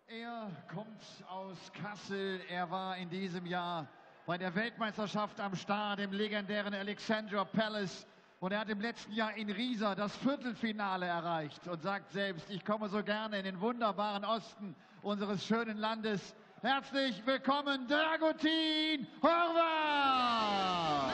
Er kommt aus Kassel. Er war in diesem Jahr bei der Weltmeisterschaft am Start im legendären Alexandra Palace. Und er hat im letzten Jahr in Riesa das Viertelfinale erreicht und sagt selbst, ich komme so gerne in den wunderbaren Osten unseres schönen Landes. Herzlich willkommen, Dragutin Horvat!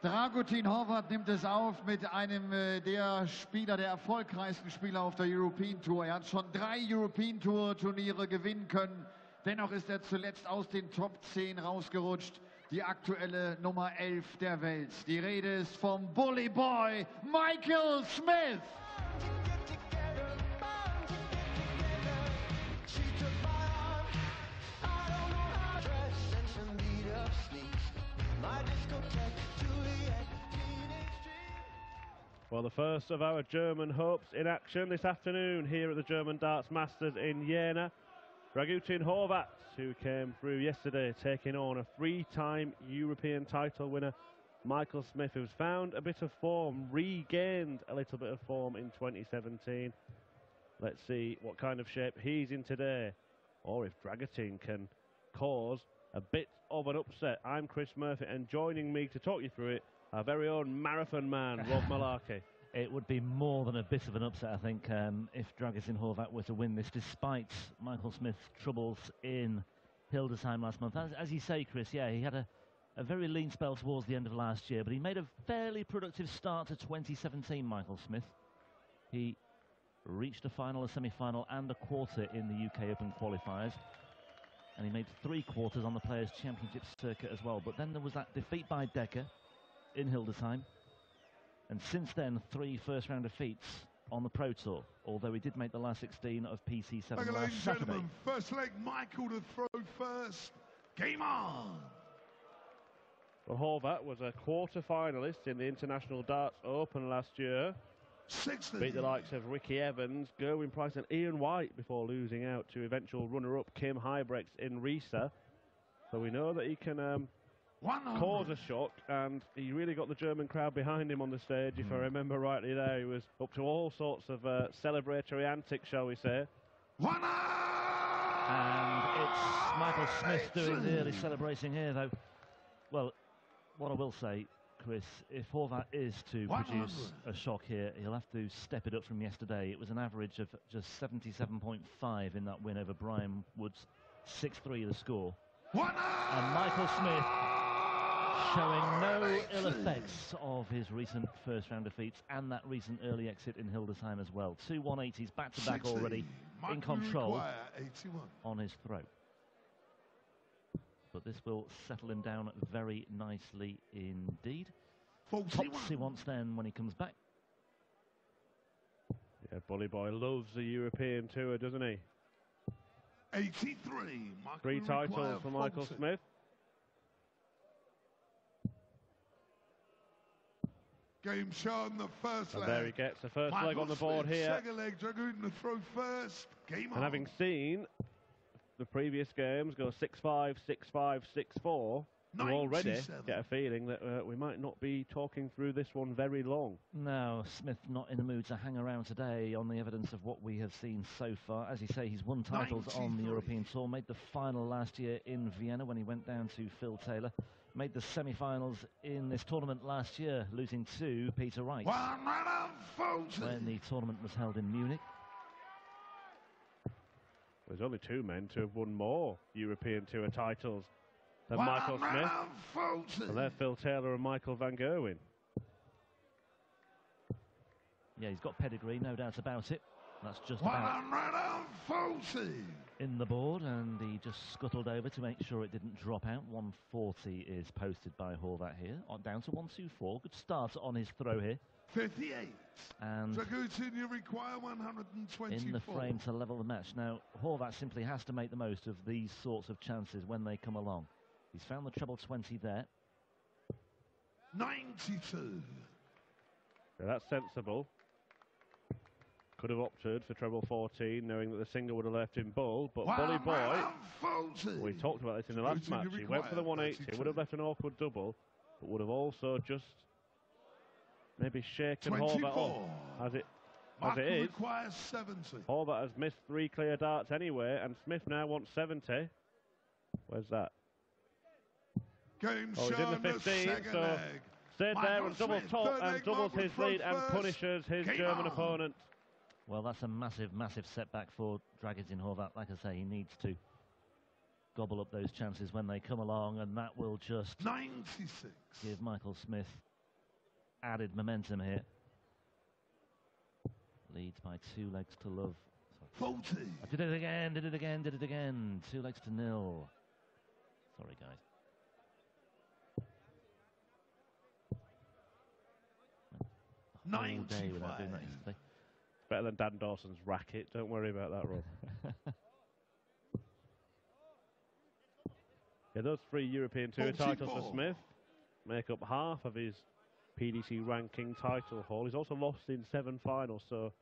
Dragutin Horvat nimmt es auf mit einem der Spieler, der erfolgreichsten Spieler auf der European Tour. Er hat schon 3 European Tour Turniere gewinnen können. Dennoch ist er zuletzt aus den Top 10 rausgerutscht. Die aktuelle Nummer 11 der Welt. Die Rede ist vom Bully Boy Michael Smith. Well, the first of our German hopes in action this afternoon here at the German Darts Masters in Jena. Dragutin Horvat, who came through yesterday taking on a 3-time European title winner, Michael Smith, who's found a bit of form, regained a little bit of form in 2017. Let's see what kind of shape he's in today, or if Dragutin can cause a bit of an upset. I'm Chris Murphy, and joining me to talk you through it, our very own marathon man, Rob Malarkey. It would be more than a bit of an upset, I think, if Dragutin Horvat were to win this, despite Michael Smith's troubles in Hildesheim last month. As you say, Chris, yeah, he had a very lean spell towards the end of last year, but he made a fairly productive start to 2017, Michael Smith. He reached a final, a semi-final and a quarter in the UK Open qualifiers, and he made 3 quarters on the Players' Championship circuit as well. But then there was that defeat by Decker in Hildesheim, and since then 3 first-round defeats on the Pro Tour, although he did make the last 16 of PC7 ladies last and Saturday. gentlemen, first leg, Michael to throw first. Game on! Well, Horvat was a quarter-finalist in the International Darts Open last year. 60. Beat the likes of Ricky Evans, Gerwin Price and Ian White before losing out to eventual runner-up Kim Huybrechts in Riesa. So we know that he can cause a shock, and he really got the German crowd behind him on the stage. If I remember rightly there, he was up to all sorts of celebratory antics, shall we say. And it's Michael Smith doing the early celebrating here, though. Well, what I will say, Chris, if Horvat is to produce a shock here, he'll have to step it up from yesterday. It was an average of just 77.5 in that win over Brian Woods, 6-3 the score. And Michael Smith showing no ill effects of his recent first-round defeats and that recent early exit in Hildesheim as well. 2 180s back-to-back already, in control on his throw. But this will settle him down very nicely indeed. Tops he wants then when he comes back. Yeah, Bully Boy loves the European Tour, doesn't he? 83. 3 titles for Michael Smith. Game shown the first leg. And there he gets the first leg on the board here. Second leg, Dragutin to throw first. Game on. And having seen the previous games go 6-5, 6-5, 6-4, you already get a feeling that we might not be talking through this one very long. No, Smith not in the mood to hang around today on the evidence of what we have seen so far. As you say, he's won titles on the European Tour, made the final last year in Vienna when he went down to Phil Taylor, made the semi-finals in this tournament last year, losing to Peter Wright when the tournament was held in Munich. There's only 2 men to have won more European Tour titles than Michael Smith, and they're Phil Taylor and Michael van Gerwen. Yeah, he's got pedigree, no doubt about it. That's just about in the board, and he just scuttled over to make sure it didn't drop out. 140 is posted by Horvat here, down to 124. Good start on his throw here. 58. And Dragutin, you require 124. In the frame to level the match. Now, Horvat simply has to make the most of these sorts of chances when they come along. He's found the treble 20 there. 92. Yeah, that's sensible. Could have opted for treble 14, knowing that the single would have left him bull, but Bully Boy, we talked about this in the last match, he went for the 180, would have left an awkward double, but would have also just maybe shaken Horvat off, as it is. Horvat has missed 3 clear darts anyway, and Smith now wants 70. Where's that? Game he's in the 15, so stayed there and doubles top and doubles his lead and punishes his German opponent. Well, that's a massive, massive setback for Dragutin Horvat. Like I say, he needs to gobble up those chances when they come along, and that will just 96. Give Michael Smith added momentum here. Leads by 2 legs to love. 40. I did it again, did it again, did it again. 2 legs to 0. Sorry, guys. All day without doing that yesterday. Better than Dan Dawson's racket. Don't worry about that, Rob. Yeah, those 3 European Tour titles for Smith make up half of his PDC ranking title haul. He's also lost in 7 finals, so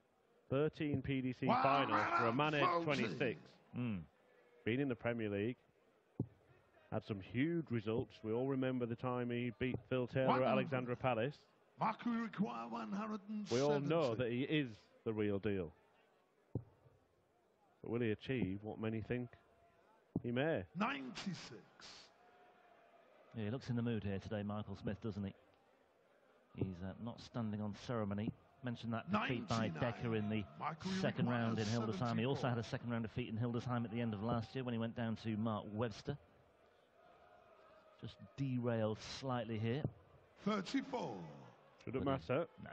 13 PDC finals for a man aged 26. Been in the Premier League. Had some huge results. We all remember the time he beat Phil Taylor at Alexandra Palace. We all know that he is the real deal. But will he achieve what many think he may? 96. Yeah, he looks in the mood here today, Michael Smith, doesn't he? He's not standing on ceremony. Mentioned that defeat by Becker in the second round in Hildesheim. He also had a second round defeat in Hildesheim at the end of last year when he went down to Mark Webster. Just derailed slightly here. 34. Shouldn't matter. No.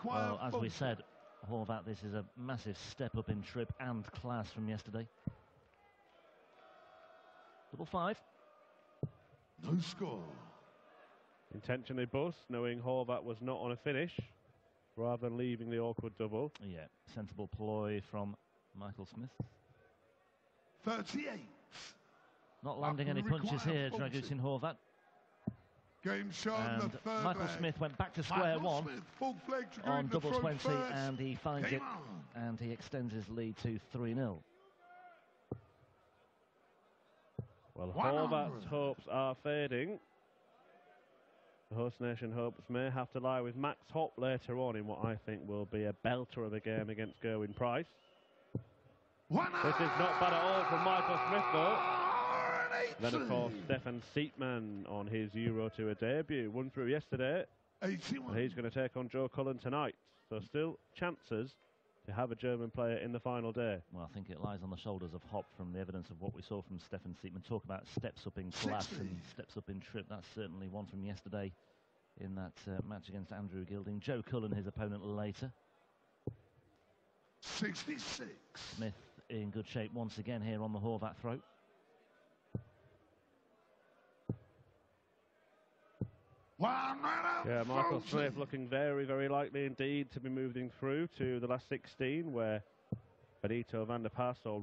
Well, as we said, Horvat, this is a massive step up in trip and class from yesterday. Double 5. No score. Intentionally bust, knowing Horvat was not on a finish, rather than leaving the awkward double. Yeah, sensible ploy from Michael Smith. 38. Not landing any punches here, Dragutin Horvat. Game shown and the third Michael leg. Smith went back to square one on double 20, and he finds it, and he extends his lead to 3-0. Well, Horvat's hopes are fading. The host nation hopes may have to lie with Max Hopp later on in what I think will be a belter of a game against Gerwyn Price. This is not bad at all from Michael Smith, though. Then, of course, Stefan Siepman on his Euro Tour debut. Won through yesterday. 81. He's going to take on Joe Cullen tonight. So still chances to have a German player in the final day. Well, I think it lies on the shoulders of Hopp from the evidence of what we saw from Stefan Siepman. Talk about steps up in class and steps up in trip. That's certainly one from yesterday in that match against Andrew Gilding. Joe Cullen, his opponent, later. 66. Smith in good shape once again here on the Horvat throw. Yeah, Michael Smith looking very, very likely indeed to be moving through to the last 16, where Benito van der Pas or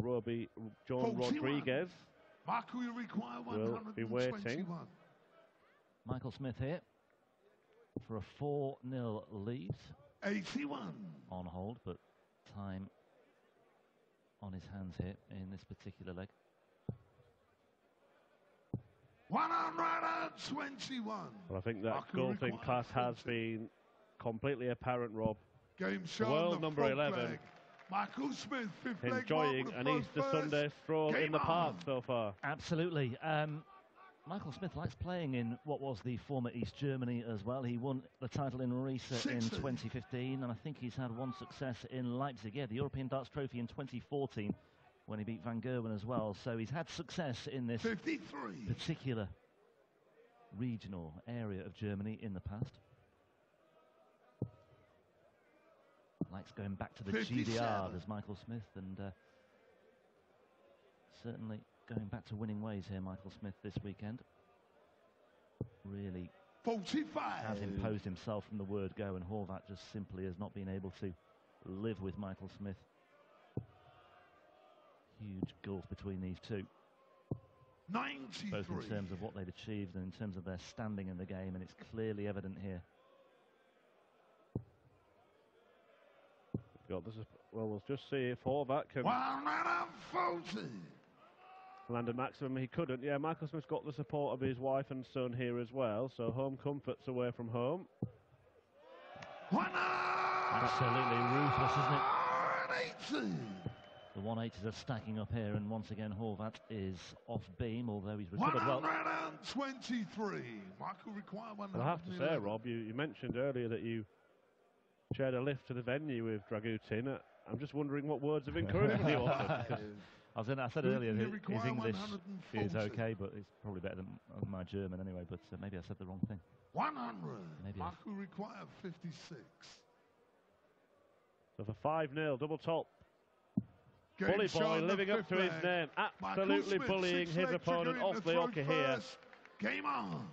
John Rodriguez will be waiting. Michael Smith here for a 4-0 lead. 81. On hold, but time on his hands here in this particular leg. 121. Well, I think that golfing class has been completely apparent, Rob. Game shown World number 11. Leg. Michael Smith, fifth enjoying leg an Easter Sunday stroll in the park so far. Absolutely. Michael Smith likes playing in what was the former East Germany as well. He won the title in Riesa in 2015, and I think he's had one success in Leipzig. Yeah, the European Darts Trophy in 2014. When he beat Van Gerwen as well. So he's had success in this 53. particular regional area of Germany in the past. Likes going back to the 57. GDR, does Michael Smith, and certainly going back to winning ways here, Michael Smith, this weekend. Really 45. has imposed himself from the word go, and Horvat just simply has not been able to live with Michael Smith. Huge gulf between these two. both in terms of what they'd achieved and in terms of their standing in the game, and it's clearly evident here. Well, we'll just see if Horvat can land a maximum. He couldn't. Yeah, Michael Smith's got the support of his wife and son here as well, so home comfort's away from home. Absolutely ruthless, isn't it? The 180s are stacking up here, and once again Horvat is off beam, although he's recovered well. 123. Michael require one. I have to say, Rob, you mentioned earlier that you shared a lift to the venue with Dragutin. I'm just wondering what words of encouragement he offered. I said earlier that his English is okay, but it's probably better than my German anyway, but maybe I said the wrong thing. 100. Michael require 56. So for 5-0, double top. Bully Boy living up to his name, absolutely bullying his opponent off the ocker here. Game on.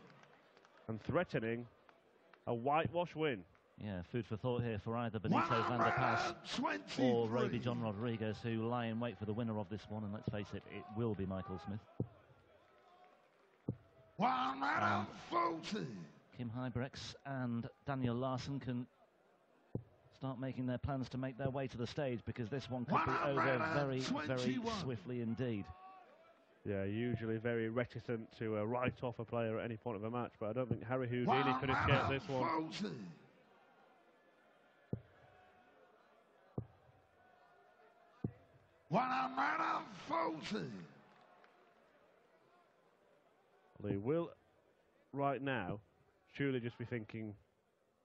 And threatening a whitewash win. Yeah, food for thought here for either Benito van der Pas or Roby John Rodriguez, who lie in wait for the winner of this one, and let's face it, it will be Michael Smith. 140. Kim Huybrechts and Daniel Larsson can start making their plans to make their way to the stage, because this one could be over very, very swiftly indeed. Yeah, usually very reticent to write off a player at any point of a match, but I don't think Harry Houdini could escape this one. They will, right now, surely just be thinking,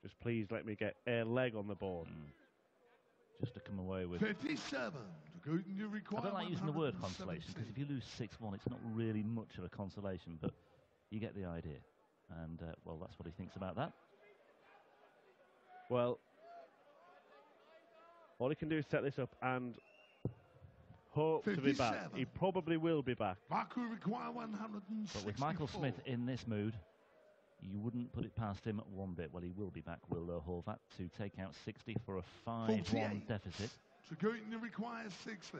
just please let me get a leg on the board. Just to come away with. 57. I don't like using the word consolation, because if you lose 6-1, it's not really much of a consolation, but you get the idea. And, well, that's what he thinks about that. Well, all he can do is set this up and hope 57. to be back. He probably will be back. Michael require 164. But with Michael Smith in this mood, you wouldn't put it past him one bit. Well, he will be back, will Horvat, to take out 60 for a 5-1 deficit. Dragutin requires 60.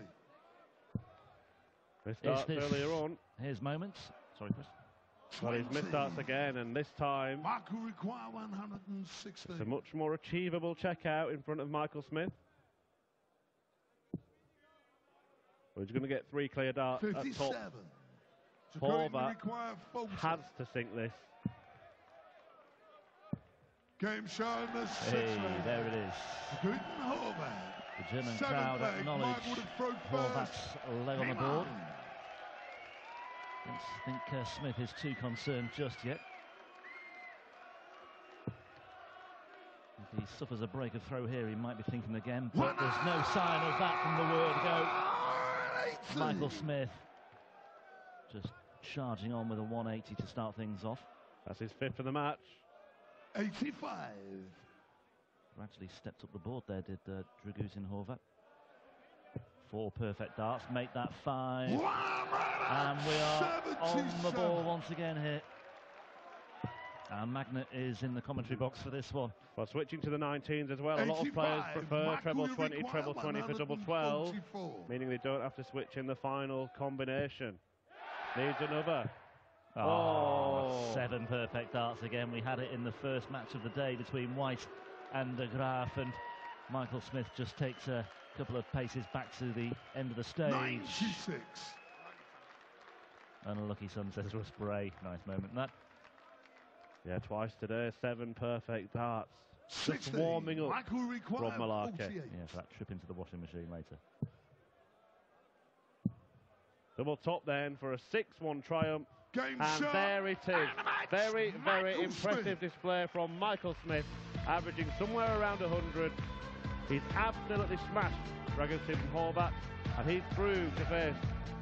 Missed earlier on. Here's moments. Sorry, Chris. Well, he's missed starts again, and this time Michael require 160. it's a much more achievable check out in front of Michael Smith. Well, he's going to get 3 clear darts 57. at top. Horvat has to sink this. Game shown the 6. Hey, there it is. Horvat. The German crowd acknowledge Horvat's leg on the board. I don't think Smith is too concerned just yet. If he suffers a break of throw here, he might be thinking again, but there's no sign of that from the word go. Michael Smith just charging on with a 180 to start things off. That's his 5th of the match. 85. Gradually stepped up the board there, did Dragutin Horvat. 4 perfect darts, make that 5. And we are on the ball once again here. And Magnet is in the commentary box for this one. Well, switching to the 19s as well. A lot of players prefer treble 20 for double 12, meaning they don't have to switch in the final combination. Needs another. Oh, 7 perfect darts again. We had it in the first match of the day between White and de Graaf, and Michael Smith just takes a couple of paces back to the end of the stage. 96. Unlucky sunset to a spray. Nice moment, that. Yeah, twice today, 7 perfect darts. 60. Just warming up Rob Malarkey. Yeah, for that trip into the washing machine later. Double top then for a 6-1 triumph. Game and shot. There it is. Very, very impressive display from Michael Smith, averaging somewhere around 100. He's absolutely smashed Dragutin Horvat, and he's through to face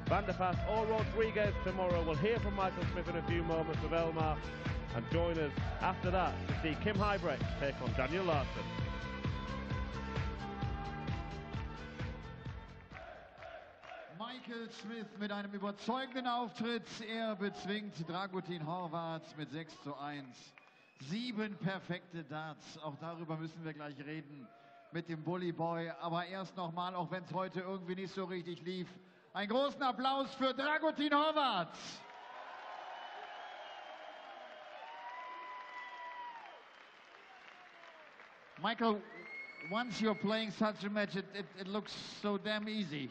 Van der Pas or Rodriguez tomorrow. We'll hear from Michael Smith in a few moments with Elmar, and join us after that to see Kim Huybrechts take on Daniel Larsson. Michael Smith mit einem überzeugenden Auftritt. Er bezwingt Dragutin Horvat mit 6:1. 7 perfekte Darts. Auch darüber müssen wir gleich reden mit dem Bully Boy. Aber erst nochmal, auch wenn es heute irgendwie nicht so richtig lief, einen großen Applaus für Dragutin Horvat. Michael, once you're playing such a match, it looks so damn easy.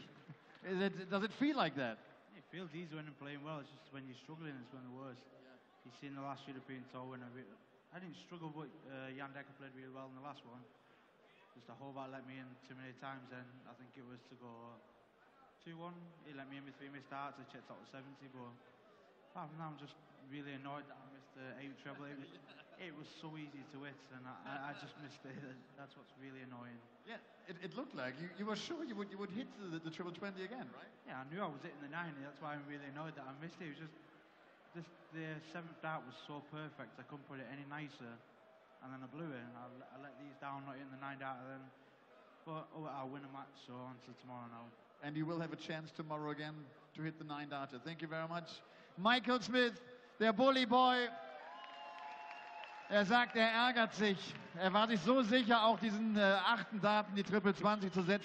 Does it feel like that? It feels easy when I'm playing well. It's just when you're struggling, it's when the worst. Yeah. You see in the last European tour when I didn't struggle, but Jan Dekker played really well in the last one. Just the Horvat let me in too many times, and I think it was to go 2-1. He let me in with 3 missed starts. I checked out the 70, but apart from that, I'm just really annoyed that I missed the 8 treble. It was so easy to hit, and I just missed it. That's what's really annoying. Yeah, it looked like you were sure you would hit the triple 20 again, right? Yeah, I knew I was hitting the 90. That's why I'm really annoyed that I missed it. It was just the 7th dart was so perfect. I couldn't put it any nicer, and then I blew it. I let these down, not hitting the 9 dart, then. But I'll win a match, so on to tomorrow now. And you will have a chance tomorrow again to hit the 9 darter. Thank you very much. Michael Smith, der Bully Boy. Er sagt, er ärgert sich. Er war sich so sicher, auch diesen 8. Dart in die Triple 20 zu setzen.